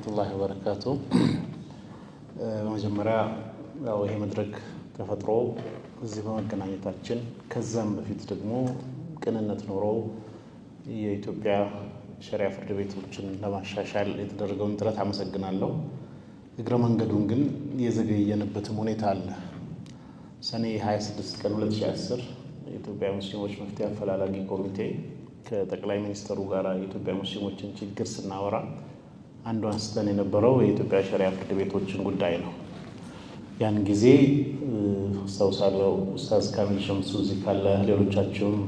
ወራህመቱላሂ ወበረካቱ። በመጀመሪያ ያው ይሄ መድረክ ተፈጥሮ እዚህ በመገናኘታችን ከዛም በፊት ደግሞ ቅንነት ኖሮ የኢትዮጵያ ሸሪዓ ፍርድ ቤቶችን ለማሻሻል የተደረገውን ጥረት አመሰግናለሁ። እግረ መንገዱን ግን የዘገየንበትም ሁኔታ አለ። ሰኔ 26 ቀን 2010 የኢትዮጵያ ሙስሊሞች መፍትሄ አፈላላጊ ኮሚቴ ከጠቅላይ ሚኒስትሩ ጋር የኢትዮጵያ ሙስሊሞችን ችግር ስናወራ አንዱ አንስተን የነበረው የኢትዮጵያ ሸሪዓ ፍርድ ቤቶችን ጉዳይ ነው። ያን ጊዜ አስታውሳለሁ ኡስታዝ ካሚል ሸምሱ እዚህ ካለ ሌሎቻችሁም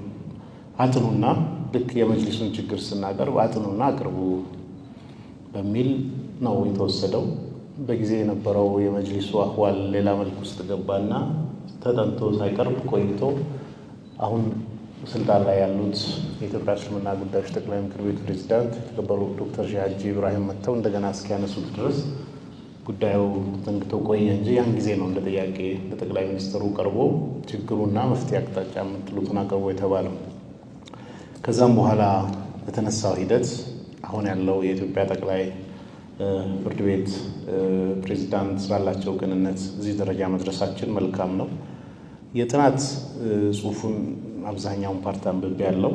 አጥኑና ልክ የመጅሊሱን ችግር ስናቀርብ አጥኑና አቅርቡ በሚል ነው የተወሰደው። በጊዜ የነበረው የመጅሊሱ አህዋል ሌላ መልክ ውስጥ ገባና ተጠንቶ ሳይቀርብ ቆይቶ አሁን ስልጣን ላይ ያሉት የኢትዮጵያ እስልምና ጉዳዮች ጠቅላይ ምክር ቤት ፕሬዝዳንት የተከበሩ ዶክተር ሼህ ሀጂ ኢብራሂም መጥተው እንደገና እስኪያነሱት ድረስ ጉዳዩ ተንግቶ ቆየ እንጂ ያን ጊዜ ነው እንደ ጥያቄ ለጠቅላይ ሚኒስትሩ ቀርቦ ችግሩና መፍትሄ አቅጣጫ የምትሉትን አቅርቦ የተባለው። ከዛም በኋላ በተነሳው ሂደት አሁን ያለው የኢትዮጵያ ጠቅላይ ፍርድ ቤት ፕሬዝዳንት ባላቸው ቅንነት እዚህ ደረጃ መድረሳችን መልካም ነው። የጥናት ጽሁፉን አብዛኛውን ፓርት አንብቤ ያለው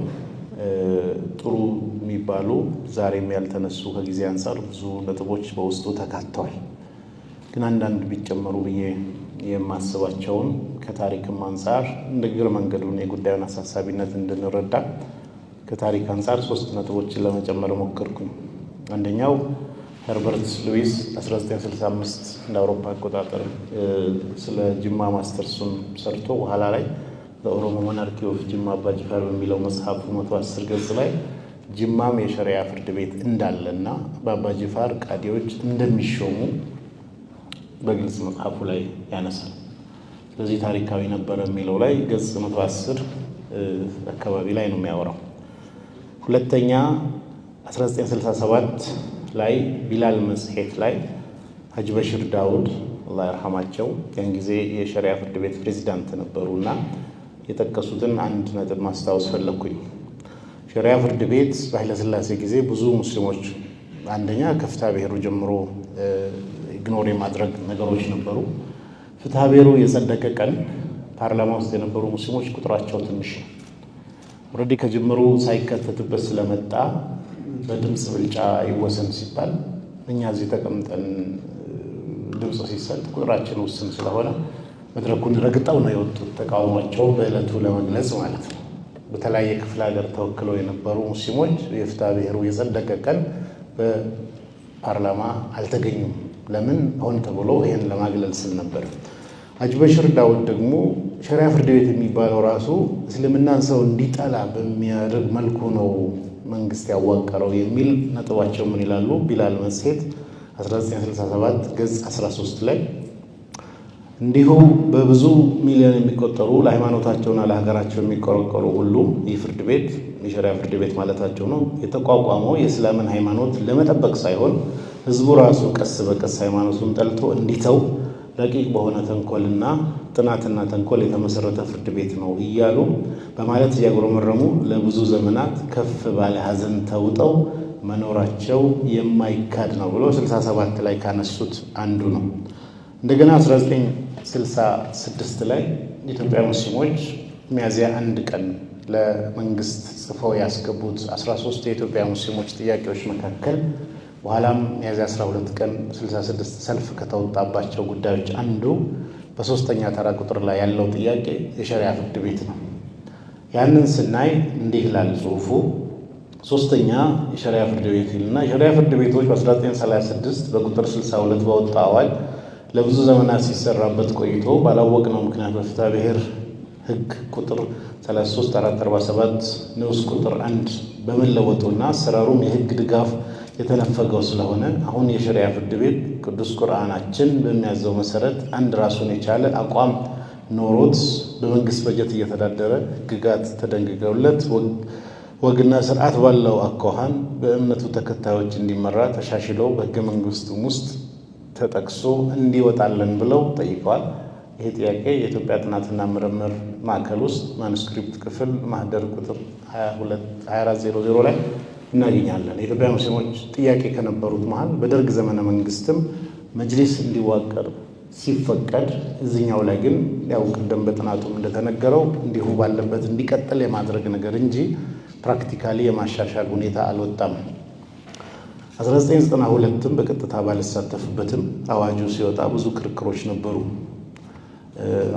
ጥሩ የሚባሉ ዛሬም ያልተነሱ ከጊዜ አንፃር ብዙ ነጥቦች በውስጡ ተካተዋል። ግን አንዳንድ ቢጨመሩ ብዬ የማስባቸውን ከታሪክም አንፃር እንደ እግረ መንገዱን የጉዳዩን አሳሳቢነት እንድንረዳ ከታሪክ አንፃር 3 ነጥቦችን ለመጨመር ሞከርኩኝ። አንደኛው ሄርበርት ሉዊስ 1965 እንደ አውሮፓ አቆጣጠር ስለ ጅማ ማስተርሱን ሰርቶ በኋላ ላይ በኦሮሞ ሞናርኪ ኦፍ ጅማ አባጅፋር በሚለው መጽሐፉ 110 ገጽ ላይ ጅማም የሸሪዓ ፍርድ ቤት እንዳለና በአባጅፋር ቃዲዎች እንደሚሾሙ በግልጽ መጽሐፉ ላይ ያነሳል። ስለዚህ ታሪካዊ ነበረ የሚለው ላይ ገጽ 110 አካባቢ ላይ ነው የሚያወራው። ሁለተኛ 1967 ላይ ቢላል መጽሔት ላይ ሀጂ በሽር ዳውድ አላህ ይርሐማቸው ያን ጊዜ የሸሪዓ ፍርድ ቤት ፕሬዝዳንት ነበሩና የጠቀሱትን አንድ ነጥብ ማስታወስ ፈለኩኝ። ሸሪዓ ፍርድ ቤት በኃይለ ሥላሴ ጊዜ ብዙ ሙስሊሞች አንደኛ ከፍትሐ ብሔሩ ጀምሮ ኢግኖር የማድረግ ነገሮች ነበሩ። ፍትሐ ብሔሩ የጸደቀ ቀን ፓርላማ ውስጥ የነበሩ ሙስሊሞች ቁጥራቸው ትንሽ ነው። ኦልሬዲ ከጅምሩ ሳይከተትበት ስለመጣ በድምፅ ብልጫ ይወሰን ሲባል እኛ እዚህ ተቀምጠን ድምፅ ሲሰጥ ቁጥራችን ውስን ስለሆነ መድረኩን ረግጠው ነው የወጡት ተቃውሟቸው በዕለቱ ለመግለጽ ማለት ነው። በተለያየ ክፍለ ሀገር ተወክለው የነበሩ ሙስሊሞች የፍትሐ ብሔሩ የጸደቀ ቀን በፓርላማ አልተገኙም። ለምን? ሆን ተብሎ ይህን ለማግለል ስል ነበር። ሀጂ በሽር ዳውድ ደግሞ ሸሪዓ ፍርድ ቤት የሚባለው ራሱ እስልምናን ሰው እንዲጠላ በሚያደርግ መልኩ ነው መንግስት ያዋቀረው የሚል ነጥባቸው ምን ይላሉ? ቢላል መጽሔት 1967 ገጽ 13 ላይ እንዲሁ በብዙ ሚሊዮን የሚቆጠሩ ለሃይማኖታቸውና ለሀገራቸው የሚቆረቆሩ ሁሉ ይህ ፍርድ ቤት የሸሪዓ ፍርድ ቤት ማለታቸው ነው የተቋቋመው የእስላምን ሃይማኖት ለመጠበቅ ሳይሆን ህዝቡ ራሱ ቀስ በቀስ ሃይማኖቱን ጠልቶ እንዲተው ረቂቅ በሆነ ተንኮልና ጥናትና ተንኮል የተመሰረተ ፍርድ ቤት ነው እያሉ በማለት እያጉረመረሙ ለብዙ ዘመናት ከፍ ባለ ሀዘን ተውጠው መኖራቸው የማይካድ ነው ብሎ 67 ላይ ካነሱት አንዱ ነው። እንደገና 1966 ላይ የኢትዮጵያ ሙስሊሞች ሚያዝያ 1 ቀን ለመንግስት ጽፈው ያስገቡት 13 የኢትዮጵያ ሙስሊሞች ጥያቄዎች መካከል በኋላም ሚያዝያ 12 ቀን 66 ሰልፍ ከተወጣባቸው ጉዳዮች አንዱ በ3ኛ ተራ ቁጥር ላይ ያለው ጥያቄ የሸሪዓ ፍርድ ቤት ነው። ያንን ስናይ እንዲህ ይላል ጽሁፉ። 3ኛ የሸሪዓ ፍርድ ቤት ይልና የሸሪዓ ፍርድ ቤቶች በ1936 በቁጥር 62 በወጣ አዋጅ ለብዙ ዘመናት ሲሰራበት ቆይቶ ባላወቅነው ምክንያት በፍትሐ ብሔር ህግ ቁጥር 33447 ንዑስ ቁጥር 1 በመለወጡና አሰራሩም የህግ ድጋፍ የተነፈገው ስለሆነ አሁን የሸሪዓ ፍርድ ቤት ቅዱስ ቁርአናችን በሚያዘው መሰረት አንድ ራሱን የቻለ አቋም ኖሮት በመንግስት በጀት እየተዳደረ ህግጋት ተደንግገውለት ወግና ስርዓት ባለው አኳኋን በእምነቱ ተከታዮች እንዲመራ ተሻሽለው በህገ መንግስቱም ውስጥ ተጠቅሶ እንዲወጣለን ብለው ጠይቀዋል። ይህ ጥያቄ የኢትዮጵያ ጥናትና ምርምር ማዕከል ውስጥ ማኑስክሪፕት ክፍል ማህደር ቁጥር 2400 ላይ እናገኛለን። የኢትዮጵያ ሙስሊሞች ጥያቄ ከነበሩት መሃል በደርግ ዘመነ መንግስትም መጅሊስ እንዲዋቀር ሲፈቀድ እዚህኛው ላይ ግን ያው ቅድም በጥናቱም እንደተነገረው እንዲሁ ባለበት እንዲቀጥል የማድረግ ነገር እንጂ ፕራክቲካሊ የማሻሻል ሁኔታ አልወጣም። 1992ም በቀጥታ ባልሳተፍበትም አዋጁ ሲወጣ ብዙ ክርክሮች ነበሩ።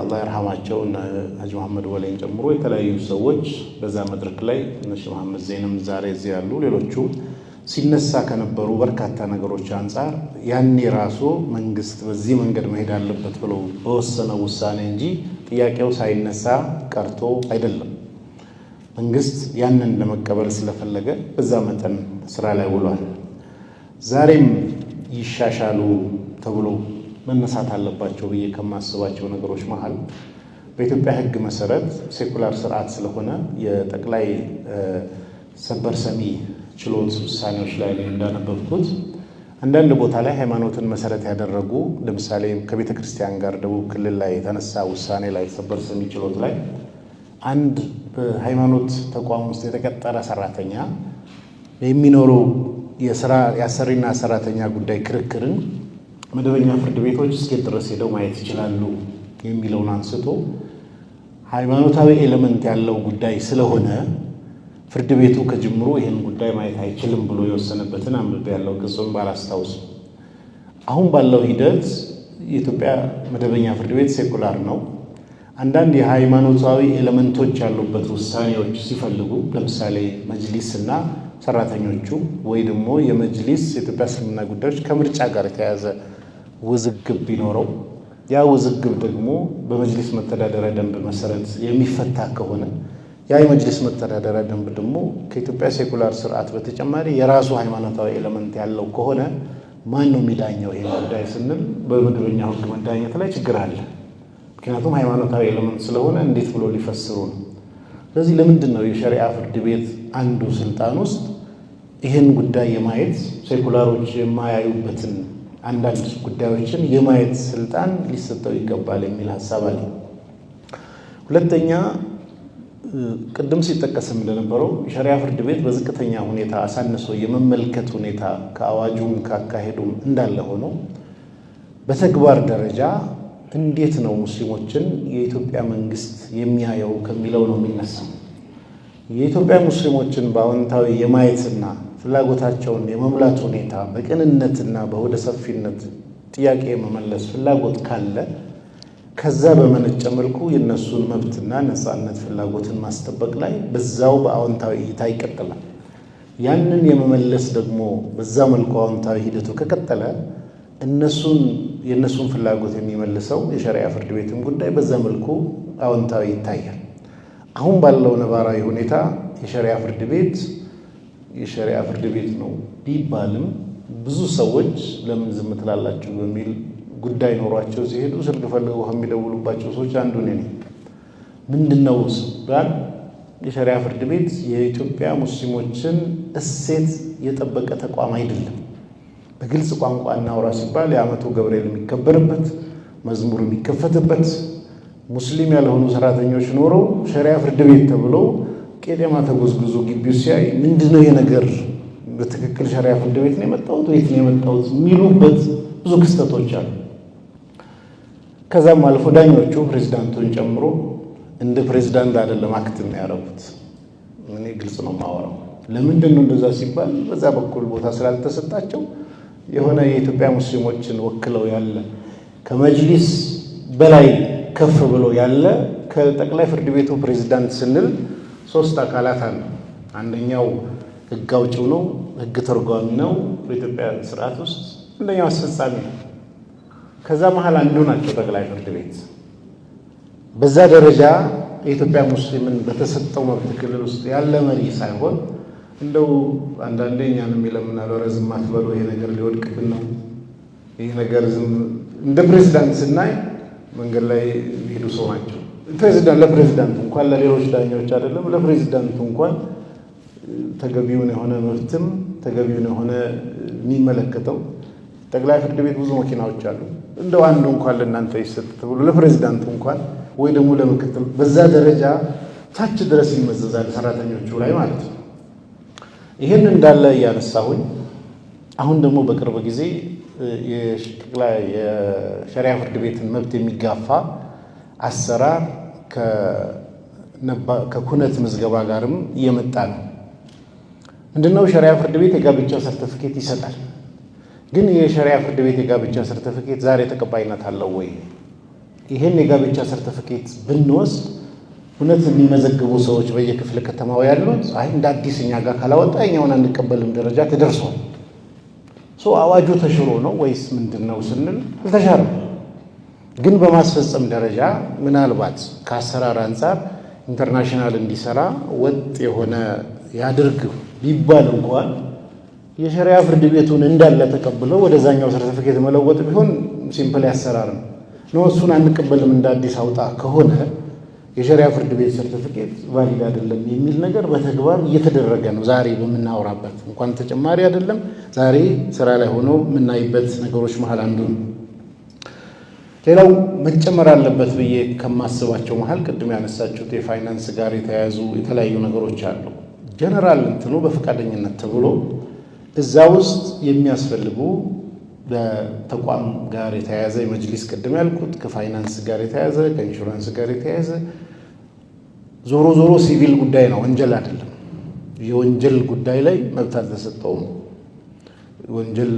አላህ ይርሐማቸው እና ሀጂ መሐመድ ወሌን ጨምሮ የተለያዩ ሰዎች በዛ መድረክ ላይ እነሺ መሐመድ ዘይንም ዛሬ እዚህ ያሉ ሌሎቹም ሲነሳ ከነበሩ በርካታ ነገሮች አንፃር ያኔ ራሱ መንግስት በዚህ መንገድ መሄድ አለበት ብሎ በወሰነው ውሳኔ እንጂ ጥያቄው ሳይነሳ ቀርቶ አይደለም። መንግስት ያንን ለመቀበል ስለፈለገ በዛ መጠን ስራ ላይ ውሏል። ዛሬም ይሻሻሉ ተብሎ መነሳት አለባቸው ብዬ ከማስባቸው ነገሮች መሃል በኢትዮጵያ ሕግ መሰረት ሴኩላር ስርዓት ስለሆነ የጠቅላይ ሰበር ሰሚ ችሎት ውሳኔዎች ላይ እንዳነበብኩት አንዳንድ ቦታ ላይ ሃይማኖትን መሰረት ያደረጉ ለምሳሌ ከቤተ ክርስቲያን ጋር ደቡብ ክልል ላይ የተነሳ ውሳኔ ላይ ሰበር ሰሚ ችሎት ላይ አንድ በሃይማኖት ተቋም ውስጥ የተቀጠረ ሰራተኛ የሚኖረው የአሰሪና ሰራተኛ ጉዳይ ክርክርን መደበኛ ፍርድ ቤቶች እስከ ድረስ ሄደው ማየት ይችላሉ የሚለውን አንስቶ ሃይማኖታዊ ኤሌመንት ያለው ጉዳይ ስለሆነ ፍርድ ቤቱ ከጅምሩ ይሄን ጉዳይ ማየት አይችልም ብሎ የወሰነበትን አንብቤ ያለው ክሱን ባላስታውስ። አሁን ባለው ሂደት የኢትዮጵያ መደበኛ ፍርድ ቤት ሴኩላር ነው። አንዳንድ የሃይማኖታዊ ኤሌመንቶች ያሉበት ውሳኔዎች ሲፈልጉ ለምሳሌ መጅሊስና ሰራተኞቹ ወይ ደግሞ የመጅሊስ የኢትዮጵያ እስልምና ጉዳዮች ከምርጫ ጋር የተያያዘ ውዝግብ ቢኖረው ያ ውዝግብ ደግሞ በመጅሊስ መተዳደሪያ ደንብ መሰረት የሚፈታ ከሆነ ያ የመጅሊስ መተዳደሪያ ደንብ ደግሞ ከኢትዮጵያ ሴኩላር ስርዓት በተጨማሪ የራሱ ሃይማኖታዊ ኤሌመንት ያለው ከሆነ ማን ነው የሚዳኘው ይሄን ጉዳይ ስንል በመደበኛው ሕግ መዳኘት ላይ ችግር አለ። ምክንያቱም ሃይማኖታዊ ኤሌመንት ስለሆነ እንዴት ብሎ ሊፈስሩ ነው? ስለዚህ ለምንድን ነው የሸሪዓ ፍርድ ቤት አንዱ ስልጣን ውስጥ ይህን ጉዳይ የማየት ሴኩላሮች የማያዩበትን አንዳንድ ጉዳዮችን የማየት ስልጣን ሊሰጠው ይገባል የሚል ሀሳብ አለ። ሁለተኛ ቅድም ሲጠቀስም እንደነበረው የሸሪዓ ፍርድ ቤት በዝቅተኛ ሁኔታ አሳንሶ የመመልከት ሁኔታ ከአዋጁም ካካሄዱም እንዳለ ሆኖ በተግባር ደረጃ እንዴት ነው ሙስሊሞችን የኢትዮጵያ መንግስት የሚያየው ከሚለው ነው የሚነሳው። የኢትዮጵያ ሙስሊሞችን በአዎንታዊ የማየትና ፍላጎታቸውን የመሙላት ሁኔታ በቅንነትና በሆደ ሰፊነት ጥያቄ የመመለስ ፍላጎት ካለ ከዛ በመነጨ መልኩ የነሱን መብትና ነፃነት ፍላጎትን ማስጠበቅ ላይ በዛው በአዎንታዊ እይታ ይቀጥላል። ያንን የመመለስ ደግሞ በዛ መልኩ አዎንታዊ ሂደቱ ከቀጠለ የነሱን ፍላጎት የሚመልሰው የሸሪዓ ፍርድ ቤትም ጉዳይ በዛ መልኩ አዎንታዊ ይታያል። አሁን ባለው ነባራዊ ሁኔታ የሸሪዓ ፍርድ ቤት ነው ቢባልም ብዙ ሰዎች ለምን ዝም ትላላችሁ በሚል ጉዳይ ኖሯቸው ሲሄዱ ስልክ ፈልገው የሚደውሉባቸው ሰዎች አንዱ ነኝ። ምንድነው ሲባል የሸሪዓ ፍርድ ቤት የኢትዮጵያ ሙስሊሞችን እሴት የጠበቀ ተቋም አይደለም። በግልጽ ቋንቋ እናውራ ሲባል የዓመቱ ገብርኤል የሚከበርበት መዝሙር የሚከፈትበት ሙስሊም ያልሆኑ ሰራተኞች ኖረው ሸሪዓ ፍርድ ቤት ተብሎ ቄጤማ ተጎዝጉዞ ግቢው ሲያይ ምንድነው የነገር በትክክል ሸሪዓ ፍርድ ቤት ነው የመጣሁት ወይስ ነው የመጣሁት የሚሉበት ብዙ ክስተቶች አሉ። ከዛም አልፎ ዳኞቹ ፕሬዝዳንቱን ጨምሮ እንደ ፕሬዝዳንት አይደለም አክት የሚያደርጉት። እኔ ግልጽ ነው የማወራው። ለምንድን ነው እንደዛ ሲባል በዛ በኩል ቦታ ስላልተሰጣቸው የሆነ የኢትዮጵያ ሙስሊሞችን ወክለው ያለ ከመጅሊስ በላይ ከፍ ብሎ ያለ ከጠቅላይ ፍርድ ቤቱ ፕሬዝዳንት ስንል ሶስት አካላት አሉ። አንደኛው ህግ አውጪው ነው፣ ህግ ተርጓሚ ነው በኢትዮጵያ ስርዓት ውስጥ። አንደኛው አስፈጻሚ ነው። ከዛ መሃል አንዱ ናቸው ጠቅላይ ፍርድ ቤት። በዛ ደረጃ የኢትዮጵያ ሙስሊምን በተሰጠው መብት ክልል ውስጥ ያለ መሪ ሳይሆን እንደው አንዳንዴ እኛንም ይለምናል፣ ረዝም አትበሉ ይሄ ነገር ሊወድቅብን ነው። ይሄ ነገር ዝም እንደ ፕሬዝዳንት ስናይ መንገድ ላይ ሄዱ ሰው ናቸው። ለፕሬዝዳንቱ እንኳን ለሌሎች ዳኞች አይደለም ለፕሬዝዳንቱ እንኳን ተገቢውን የሆነ መብትም ተገቢውን የሆነ የሚመለከተው ጠቅላይ ፍርድ ቤት ብዙ መኪናዎች አሉ። እንደው አንዱ እንኳን ለእናንተ ይሰጥ ተብሎ ለፕሬዝዳንቱ እንኳን ወይ ደግሞ ለምክትል በዛ ደረጃ ታች ድረስ ይመዘዛል ሰራተኞቹ ላይ ማለት ነው። ይህን እንዳለ እያነሳሁኝ አሁን ደግሞ በቅርብ ጊዜ የሸሪያ ፍርድ ቤትን መብት የሚጋፋ አሰራር ከኩነት ምዝገባ ጋርም እየመጣ ነው። ምንድነው? ሸሪያ ፍርድ ቤት የጋብቻ ሰርቲፊኬት ይሰጣል። ግን የሸሪያ ፍርድ ቤት የጋብቻ ሰርቲፊኬት ዛሬ ተቀባይነት አለው ወይ? ይህን የጋብቻ ሰርቲፊኬት ብንወስድ እውነት የሚመዘግቡ ሰዎች በየክፍለ ከተማው ያሉት እንደ አዲስ እኛ ጋር ካላወጣ እኛውን አንቀበልም ደረጃ ተደርሷል። አዋጁ ተሽሮ ነው ወይስ ምንድን ነው ስንል አልተሻረም። ግን በማስፈጸም ደረጃ ምናልባት ከአሰራር አንጻር ኢንተርናሽናል እንዲሰራ ወጥ የሆነ ያድርግ ቢባል እንኳን የሸሪያ ፍርድ ቤቱን እንዳለ ተቀብለው ወደዛኛው ሰርቲፊኬት መለወጥ ቢሆን ሲምፕል ያሰራር ነው። እሱን አንቀበልም እንደ አዲስ አውጣ ከሆነ የሸሪያ ፍርድ ቤት ሰርቲፊኬት ቫሊድ አይደለም የሚል ነገር በተግባር እየተደረገ ነው። ዛሬ በምናወራበት እንኳን ተጨማሪ አይደለም፣ ዛሬ ስራ ላይ ሆኖ የምናይበት ነገሮች መሀል አንዱ ነው። ሌላው መጨመር አለበት ብዬ ከማስባቸው መሀል ቅድም ያነሳችሁት የፋይናንስ ጋር የተያያዙ የተለያዩ ነገሮች አሉ። ጀነራል እንትኑ በፈቃደኝነት ተብሎ እዛ ውስጥ የሚያስፈልጉ በተቋም ጋር የተያያዘ የመጅሊስ ቅድም ያልኩት ከፋይናንስ ጋር የተያያዘ ከኢንሹራንስ ጋር የተያያዘ ዞሮ ዞሮ ሲቪል ጉዳይ ነው፣ ወንጀል አይደለም። የወንጀል ጉዳይ ላይ መብት አልተሰጠውም። ወንጀል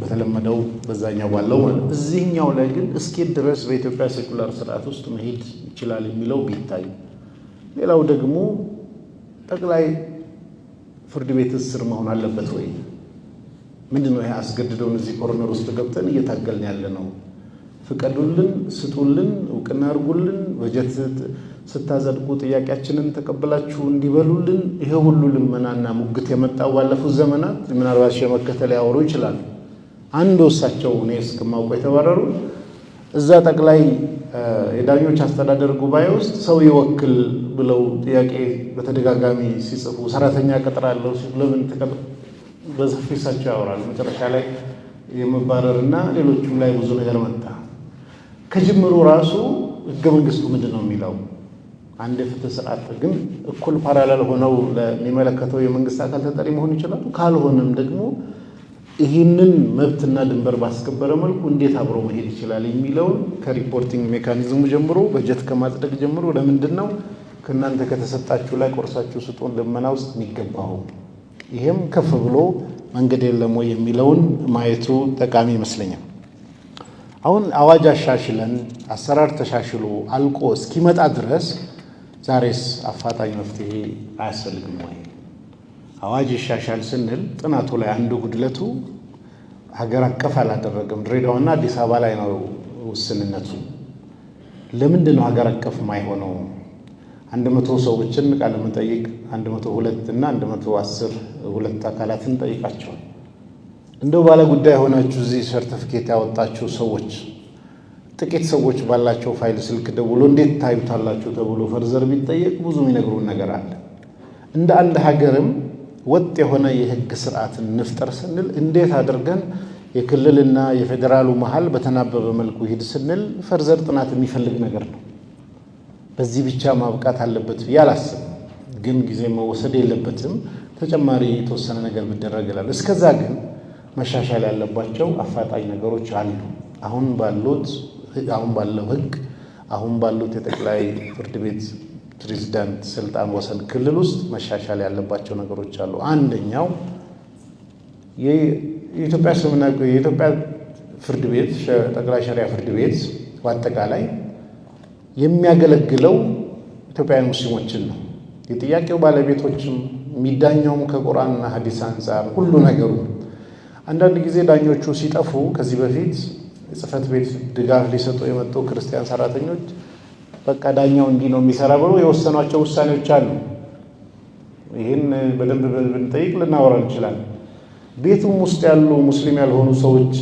በተለመደው በዛኛው ባለው ማለት እዚህኛው ላይ ግን እስኪ ድረስ በኢትዮጵያ ሴኩላር ስርዓት ውስጥ መሄድ ይችላል የሚለው ቢታይ፣ ሌላው ደግሞ ጠቅላይ ፍርድ ቤት ስር መሆን አለበት ወይ? ምንድነው ይሄ አስገድደውን እዚህ ኮርነር ውስጥ ገብተን እየታገልን ያለ ነው? ፍቀዱልን፣ ስጡልን፣ እውቅና አድርጉልን፣ በጀት ስታጸድቁ ጥያቄያችንን ተቀበላችሁ እንዲበሉልን። ይሄ ሁሉ ልመናና ሙግት የመጣው ባለፉት ዘመናት ምናልባት ሸመከተ ሊያወሩ ይችላሉ። አንድ ወሳቸው እኔ እስከማውቀው የተባረሩ እዛ ጠቅላይ የዳኞች አስተዳደር ጉባኤ ውስጥ ሰው ይወክል ብለው ጥያቄ በተደጋጋሚ ሲጽፉ ሰራተኛ ቀጥራለሁ ሲሉ ለምን ተቀጥሮ በሰፊ እሳቸው ያወራሉ። መጨረሻ ላይ የመባረርና ሌሎችም ላይ ብዙ ነገር መጣ። ከጅምሩ ራሱ ህገ መንግስቱ ምንድን ነው የሚለው? አንድ የፍትህ ስርዓት ግን እኩል ፓራላል ሆነው ለሚመለከተው የመንግስት አካል ተጠሪ መሆን ይችላሉ። ካልሆነም ደግሞ ይህንን መብትና ድንበር ባስከበረ መልኩ እንዴት አብሮ መሄድ ይችላል የሚለውን ከሪፖርቲንግ ሜካኒዝሙ ጀምሮ በጀት ከማጽደቅ ጀምሮ ለምንድን ነው ከእናንተ ከተሰጣችሁ ላይ ቆርሳችሁ ስጡን ልመና ውስጥ የሚገባው? ይሄም ከፍ ብሎ መንገድ የለም ወይ የሚለውን ማየቱ ጠቃሚ ይመስለኛል። አሁን አዋጅ አሻሽለን አሰራር ተሻሽሎ አልቆ እስኪመጣ ድረስ ዛሬስ አፋጣኝ መፍትሄ አያስፈልግም ወይ? አዋጅ ይሻሻል ስንል ጥናቱ ላይ አንዱ ጉድለቱ ሀገር አቀፍ አላደረገም። ድሬዳዋና አዲስ አበባ ላይ ነው ውስንነቱ። ለምንድን ነው ሀገር አቀፍ ማይሆነው? 100 ሰዎችን ቃለ መጠይቅ 102 እና 110 ሁለት አካላትን ጠይቃቸዋል። እንደው ባለ ጉዳይ ሆናችሁ እዚህ ሰርቲፊኬት ያወጣችሁ ሰዎች ጥቂት ሰዎች ባላቸው ፋይል ስልክ ደውሎ እንዴት ታዩታላችሁ ተብሎ ፈርዘር ቢጠየቅ ብዙ የሚነግሩን ነገር አለ። እንደ አንድ ሀገርም ወጥ የሆነ የህግ ስርዓትን እንፍጠር ስንል እንዴት አድርገን የክልልና የፌዴራሉ መሃል በተናበበ መልኩ ሂድ ስንል ፈርዘር ጥናት የሚፈልግ ነገር ነው። በዚህ ብቻ ማብቃት አለበት ብዬ አላስብም። ግን ጊዜ መወሰድ የለበትም። ተጨማሪ የተወሰነ ነገር ቢደረግ ይላል። እስከዛ ግን መሻሻል ያለባቸው አፋጣኝ ነገሮች አሉ። አሁን ባለው ህግ አሁን ባሉት የጠቅላይ ፍርድ ቤት ፕሬዝዳንት ስልጣን ወሰን ክልል ውስጥ መሻሻል ያለባቸው ነገሮች አሉ። አንደኛው የኢትዮጵያ ፍርድ ቤት ጠቅላይ ሸሪያ ፍርድ ቤት በአጠቃላይ የሚያገለግለው ኢትዮጵያውያን ሙስሊሞችን ነው። የጥያቄው ባለቤቶችም የሚዳኘውም ከቁርአንና ሐዲስ አንጻር ሁሉ ነገሩ። አንዳንድ ጊዜ ዳኞቹ ሲጠፉ ከዚህ በፊት የጽህፈት ቤት ድጋፍ ሊሰጡ የመጡ ክርስቲያን ሰራተኞች በቃ ዳኛው እንዲህ ነው የሚሰራ ብሎ የወሰኗቸው ውሳኔዎች አሉ። ይህን በደንብ ብንጠይቅ ልናወራ እንችላለን። ቤቱም ውስጥ ያሉ ሙስሊም ያልሆኑ ሰዎች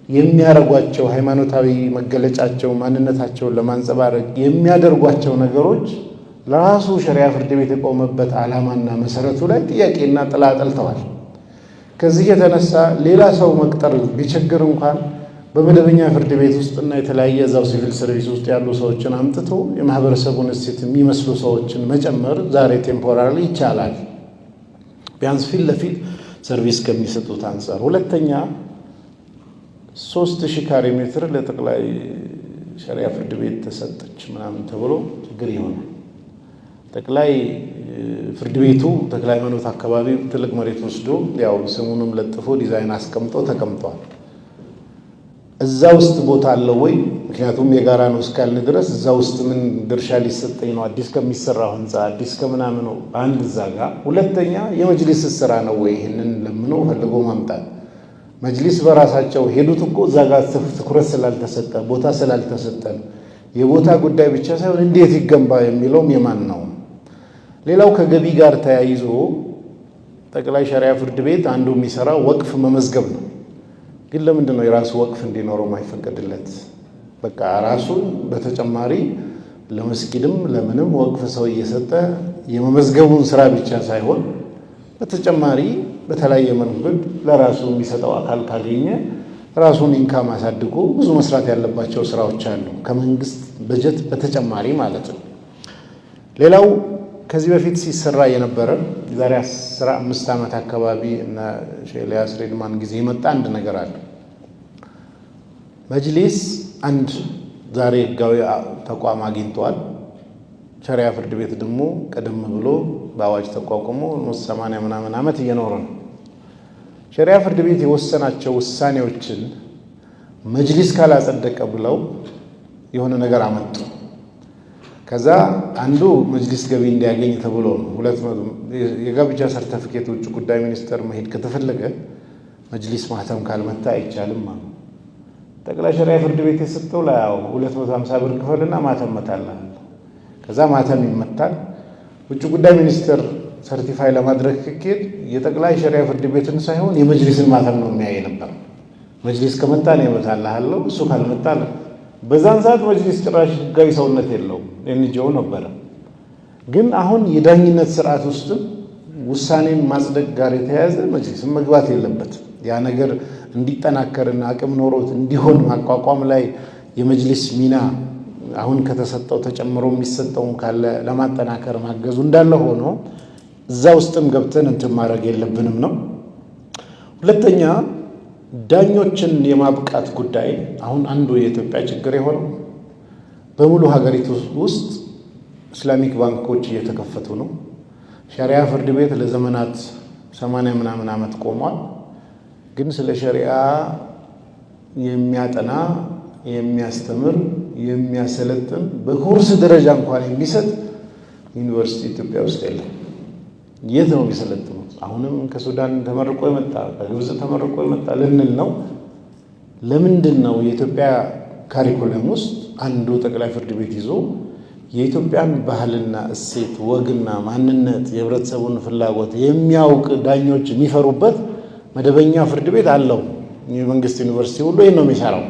የሚያደርጓቸው ሃይማኖታዊ መገለጫቸው ማንነታቸውን ለማንጸባረቅ የሚያደርጓቸው ነገሮች ለራሱ ሸሪያ ፍርድ ቤት የቆመበት ዓላማና መሰረቱ ላይ ጥያቄና ጥላ ጠልተዋል። ከዚህ የተነሳ ሌላ ሰው መቅጠር ቢቸግር እንኳን በመደበኛ ፍርድ ቤት ውስጥና የተለያየ እዛው ሲቪል ሰርቪስ ውስጥ ያሉ ሰዎችን አምጥቶ የማህበረሰቡን እሴት የሚመስሉ ሰዎችን መጨመር ዛሬ ቴምፖራሪ ይቻላል። ቢያንስ ፊት ለፊት ሰርቪስ ከሚሰጡት አንፃር። ሁለተኛ 3000 ካሬ ሜትር ለጠቅላይ ሸሪዓ ፍርድ ቤት ተሰጠች ምናምን ተብሎ ችግር ይሆናል። ጠቅላይ ፍርድ ቤቱ ተክለ ሃይማኖት አካባቢ ትልቅ መሬት ወስዶ ያው ስሙንም ለጥፎ ዲዛይን አስቀምጦ ተቀምጧል። እዛ ውስጥ ቦታ አለው ወይ? ምክንያቱም የጋራ ነው እስካልን ድረስ እዛ ውስጥ ምን ድርሻ ሊሰጠኝ ነው? አዲስ ከሚሰራው ህንፃ አዲስ ከምናምኑ አንድ እዛ ጋር። ሁለተኛ የመጅሊስ ስራ ነው ወይ? ይህንን ለምኖ ፈልጎ ማምጣት መጅሊስ በራሳቸው ሄዱት እኮ እዛ ጋር ትኩረት ስላልተሰጠ ቦታ ስላልተሰጠን የቦታ ጉዳይ ብቻ ሳይሆን እንዴት ይገንባ የሚለውም የማን ነው? ሌላው ከገቢ ጋር ተያይዞ ጠቅላይ ሸሪዓ ፍርድ ቤት አንዱ የሚሰራው ወቅፍ መመዝገብ ነው። ግን ለምንድን ነው የራሱ ወቅፍ እንዲኖረው ማይፈቀድለት? በቃ ራሱን በተጨማሪ ለመስጊድም ለምንም ወቅፍ ሰው እየሰጠ የመመዝገቡን ስራ ብቻ ሳይሆን በተጨማሪ በተለያየ መንገድ ለራሱ የሚሰጠው አካል ካገኘ ራሱን ኢንካም አሳድጎ ብዙ መስራት ያለባቸው ስራዎች አሉ፣ ከመንግስት በጀት በተጨማሪ ማለት ነው። ሌላው ከዚህ በፊት ሲሰራ የነበረ የዛሬ 15 ዓመት አካባቢ እና ሼህ ኢልያስ ሬድማን ጊዜ የመጣ አንድ ነገር አለ። መጅሊስ አንድ ዛሬ ህጋዊ ተቋም አግኝቷል። ሸሪዓ ፍርድ ቤት ደግሞ ቀደም ብሎ በአዋጅ ተቋቁሞ 80 ምናምን ዓመት እየኖረ ነው። ሸሪዓ ፍርድ ቤት የወሰናቸው ውሳኔዎችን መጅሊስ ካላጸደቀ ብለው የሆነ ነገር አመጡ። ከዛ አንዱ መጅሊስ ገቢ እንዲያገኝ ተብሎ ነው 200 የጋብቻ ሰርተፊኬት ውጭ ጉዳይ ሚኒስቴር መሄድ ከተፈለገ መጅሊስ ማህተም ካልመታ አይቻልም ማለት። ጠቅላይ ሸሪዓ ፍርድ ቤት የሰጠው ላይ 250 ብር ክፈልና ማህተም መታለህ። ከዛ ማህተም ይመታል። ውጭ ጉዳይ ሚኒስቴር ሰርቲፋይ ለማድረግ ከሄድ የጠቅላይ ሸሪዓ ፍርድ ቤትን ሳይሆን የመጅሊስን ማህተም ነው የሚያይ ነበር። መጅሊስ ከመጣ ነው ይመታልሃለሁ፣ እሱ ካልመጣ በዛን ሰዓት መጅሊስ ጭራሽ ህጋዊ ሰውነት የለውም፣ ኤንጂኦ ነበረ። ግን አሁን የዳኝነት ስርዓት ውስጥ ውሳኔን ማጽደቅ ጋር የተያያዘ መጅሊስን መግባት የለበትም። ያ ነገር እንዲጠናከርና አቅም ኖሮት እንዲሆን ማቋቋም ላይ የመጅሊስ ሚና አሁን ከተሰጠው ተጨምሮ የሚሰጠውም ካለ ለማጠናከር ማገዙ እንዳለ ሆኖ እዛ ውስጥም ገብተን እንትን ማድረግ የለብንም ነው። ሁለተኛ ዳኞችን የማብቃት ጉዳይ አሁን አንዱ የኢትዮጵያ ችግር የሆነው በሙሉ ሀገሪቱ ውስጥ እስላሚክ ባንኮች እየተከፈቱ ነው። ሸሪዓ ፍርድ ቤት ለዘመናት 80 ምናምን ዓመት ቆሟል። ግን ስለ ሸሪዓ የሚያጠና የሚያስተምር የሚያሰለጥን በኮርስ ደረጃ እንኳን የሚሰጥ ዩኒቨርሲቲ ኢትዮጵያ ውስጥ የለም። የት ነው የሚሰለጥኑት? አሁንም ከሱዳን ተመርቆ የመጣ ከግብጽ ተመርቆ የመጣ ልንል ነው። ለምንድን ነው የኢትዮጵያ ካሪኩለም ውስጥ አንዱ ጠቅላይ ፍርድ ቤት ይዞ የኢትዮጵያን ባህልና እሴት ወግና ማንነት የህብረተሰቡን ፍላጎት የሚያውቅ ዳኞች የሚፈሩበት መደበኛ ፍርድ ቤት አለው? የመንግስት ዩኒቨርሲቲ ሁሉ ይሄን ነው የሚሰራው።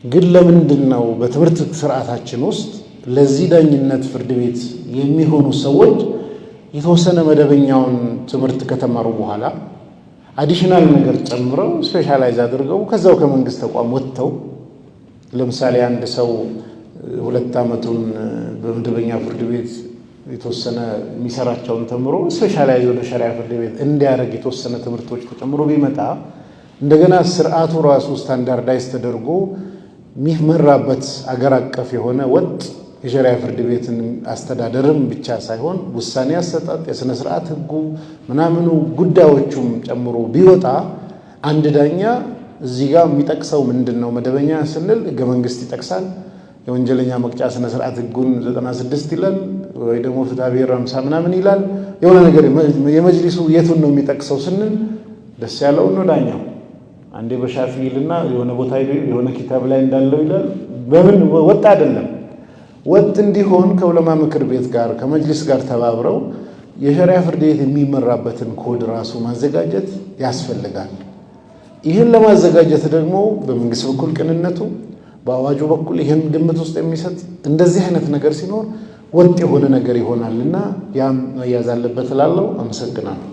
ግን ለምንድን ነው በትምህርት ስርዓታችን ውስጥ ለዚህ ዳኝነት ፍርድ ቤት የሚሆኑ ሰዎች የተወሰነ መደበኛውን ትምህርት ከተማሩ በኋላ አዲሽናል ነገር ጨምረው ስፔሻላይዝ አድርገው ከዛው ከመንግስት ተቋም ወጥተው ለምሳሌ አንድ ሰው 2 ዓመቱን በመደበኛ ፍርድ ቤት የተወሰነ የሚሰራቸውን ተምሮ ስፔሻላይዝ ወደ ሸሪዓ ፍርድ ቤት እንዲያደርግ የተወሰነ ትምህርቶች ተጨምሮ ቢመጣ እንደገና ስርዓቱ ራሱ ስታንዳርዳይዝ ተደርጎ የሚመራበት አገር አቀፍ የሆነ ወጥ የሸሪዓ ፍርድ ቤትን አስተዳደርም ብቻ ሳይሆን ውሳኔ አሰጣጥ የሥነ ስርዓት ህጉ ምናምኑ ጉዳዮቹም ጨምሮ ቢወጣ አንድ ዳኛ እዚህ ጋር የሚጠቅሰው ምንድነው? መደበኛ ስንል ህገ መንግስት ይጠቅሳል፣ የወንጀለኛ መቅጫ ሥነ ስርዓት ህጉን 96 ይላል፣ ወይ ደግሞ ፍትሐ ብሔር 50 ምናምን ይላል። የሆነ ነገር የመጅሊሱ የቱን ነው የሚጠቅሰው ስንል ደስ ያለው ነው ዳኛው። አንዴ በሻፊ ይልና የሆነ ቦታ የሆነ ኪታብ ላይ እንዳለው ይላል። በምን ወጥ አይደለም። ወጥ እንዲሆን ከዑለማ ምክር ቤት ጋር ከመጅሊስ ጋር ተባብረው የሸሪዓ ፍርድ ቤት የሚመራበትን ኮድ ራሱ ማዘጋጀት ያስፈልጋል። ይህን ለማዘጋጀት ደግሞ በመንግስት በኩል ቅንነቱ፣ በአዋጁ በኩል ይህን ግምት ውስጥ የሚሰጥ እንደዚህ አይነት ነገር ሲኖር ወጥ የሆነ ነገር ይሆናልና ያም መያዝ አለበት እላለሁ። አመሰግናለሁ።